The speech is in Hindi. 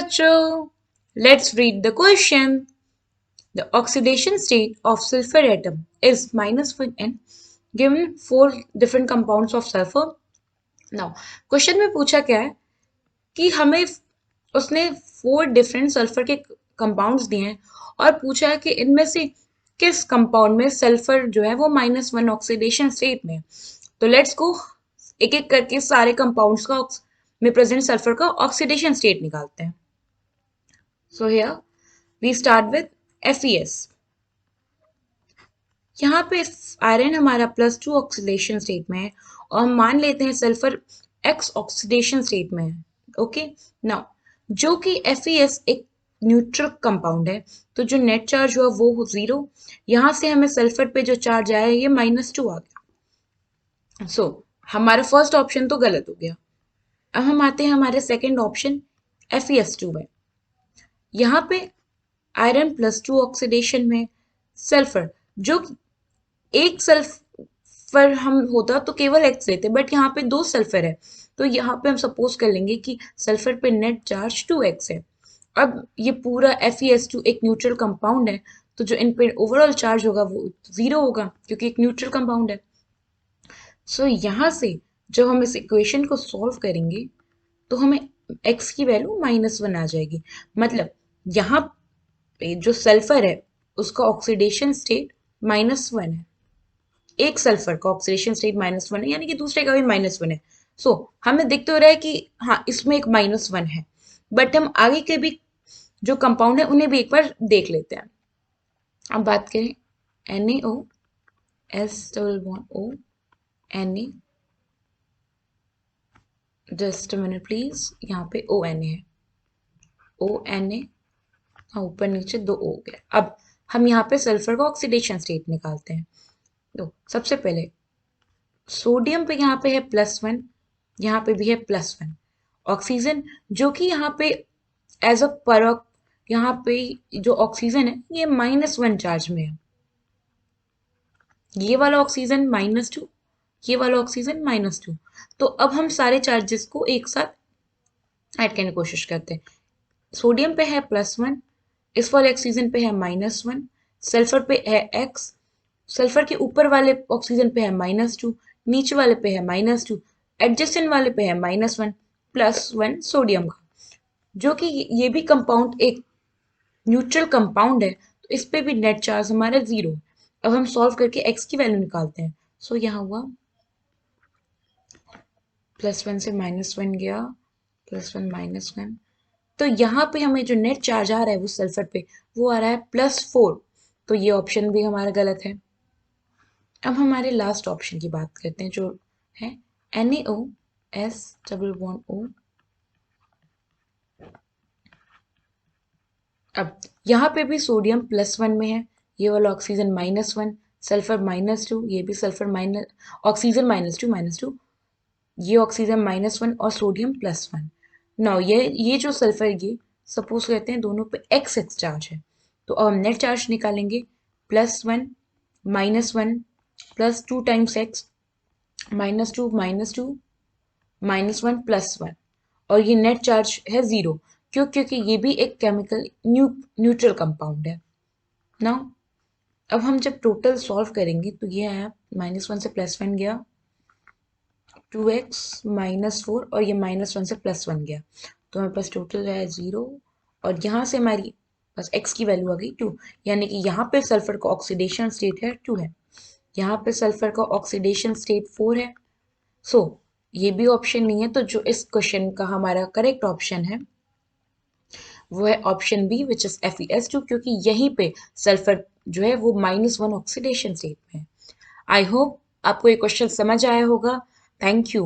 बच्चों, let's read the question. The oxidation state of sulfur atom is -1 and given 4 different compounds of sulfur. Now, question में पूछा क्या है कि हमें उसने 4 डिफरेंट सल्फर के कंपाउंड्स दिए हैं और पूछा है कि इनमें से किस कंपाउंड में सल्फर जो है वो -1 ऑक्सीडेशन स्टेट में है. तो लेट्स गो एक एक करके सारे कंपाउंड्स का में प्रेजेंट सल्फर का ऑक्सीडेशन स्टेट निकालते हैं. So here we start with FeS. यहाँ पे आयरन हमारा +2 ऑक्सीडेशन स्टेट में है और हम मान लेते हैं सल्फर X ऑक्सीडेशन स्टेट में है. ओके, नाउ जो कि FeS एक न्यूट्रल कंपाउंड है तो जो नेट चार्ज हुआ वो 0. यहाँ से हमें सल्फर पे जो चार्ज आया ये -2 आ गया. सो हमारा फर्स्ट ऑप्शन तो गलत हो गया. अब हम आते हैं हमारे सेकेंड ऑप्शन FeS2 में. यहाँ पे आयरन +2 ऑक्सीडेशन में सल्फर, जो एक सल्फर हम होता तो केवल X लेते, बट यहाँ पे 2 सल्फर है तो यहाँ पे हम सपोज कर लेंगे कि सल्फर पे नेट चार्ज 2x है. अब ये पूरा FeS2 एक न्यूट्रल कंपाउंड है तो जो इन पे ओवरऑल चार्ज होगा वो 0 होगा क्योंकि एक न्यूट्रल कंपाउंड है. सो यहाँ से जब हम इस इक्वेशन को सॉल्व करेंगे तो हमें x की वैल्यू -1 आ जाएगी. मतलब यहाँ पे जो सल्फर है उसका ऑक्सीडेशन स्टेट -1 है. एक सल्फर का ऑक्सीडेशन स्टेट -1 है यानी कि दूसरे का भी -1 है. सो हमें दिख तो रहा है कि हाँ इसमें एक -1 है, बट हम आगे के भी जो कंपाउंड है उन्हें भी एक बार देख लेते हैं. अब बात करें NaO S+O Na, just minute please, यहाँ पे ONa है. ONa, हाँ ऊपर नीचे 2 O हो गया. अब हम यहाँ पे सल्फर का ऑक्सीडेशन स्टेट निकालते हैं. तो सबसे पहले सोडियम पे यहाँ पे है +1, यहाँ पे भी है +1. ऑक्सीजन जो कि यहाँ पे एज अ परक, यहाँ पे जो ऑक्सीजन है ये -1 चार्ज में है. ये वाला ऑक्सीजन -2, ये वाला ऑक्सीजन -2. तो अब हम सारे चार्जेस को एक साथ ऐड करने की कोशिश करते हैं. सोडियम पे है +1, इस वाले ऑक्सीजन पे है -1, सल्फर पे है X, सल्फर के ऊपर वाले ऑक्सीजन पे है -2, नीचे वाले पे है -2, एडजेसेंट वाले पे है -1, +1 सोडियम का, जो कि ये भी कंपाउंड एक न्यूट्रल कंपाउंड है तो इस पे भी नेट चार्ज हमारा 0. अब हम सॉल्व करके x की वैल्यू निकालते हैं. सो यहाँ हुआ +1 से -1 गया, +1 -1. तो यहाँ पे हमें जो नेट चार्ज आ रहा है वो सल्फर पे वो आ रहा है +4. तो ये ऑप्शन भी हमारा गलत है. अब हमारे लास्ट ऑप्शन की बात करते हैं जो है NaO S+O. अब यहाँ पे भी सोडियम +1 में है, ये वाला ऑक्सीजन -1, सल्फर -2, ये भी सल्फर ऑक्सीजन -2, ये ऑक्सीजन -1 और सोडियम +1. नाउ ये जो सल्फर ये सपोज करते हैं दोनों पे XX चार्ज है तो अब हम नेट चार्ज निकालेंगे. +1 -1 +2 टाइम्स X, -2 -2 -1 +1, और ये नेट चार्ज है 0 क्योंकि ये भी एक केमिकल न्यूट्रल कंपाउंड है. नाउ अब हम जब टोटल सॉल्व करेंगे तो ये है -1 से +1 गया, 2x -4 और ये -1 से +1 गया तो हमारे पास टोटल है 0. और यहाँ से हमारी बस x की वैल्यू आ गई 2, यानी कि यहाँ पे सल्फर का ऑक्सीडेशन स्टेट है 2 है, यहाँ पे सल्फर का ऑक्सीडेशन स्टेट 4 है. सो ये भी ऑप्शन नहीं है. तो जो इस क्वेश्चन का हमारा करेक्ट ऑप्शन है वो है option B which is FeS2, क्योंकि यहीं पे सल्फर जो है वो -1 ऑक्सीडेशन स्टेट में है. आई होप आपको ये क्वेश्चन समझ आया होगा. Thank you.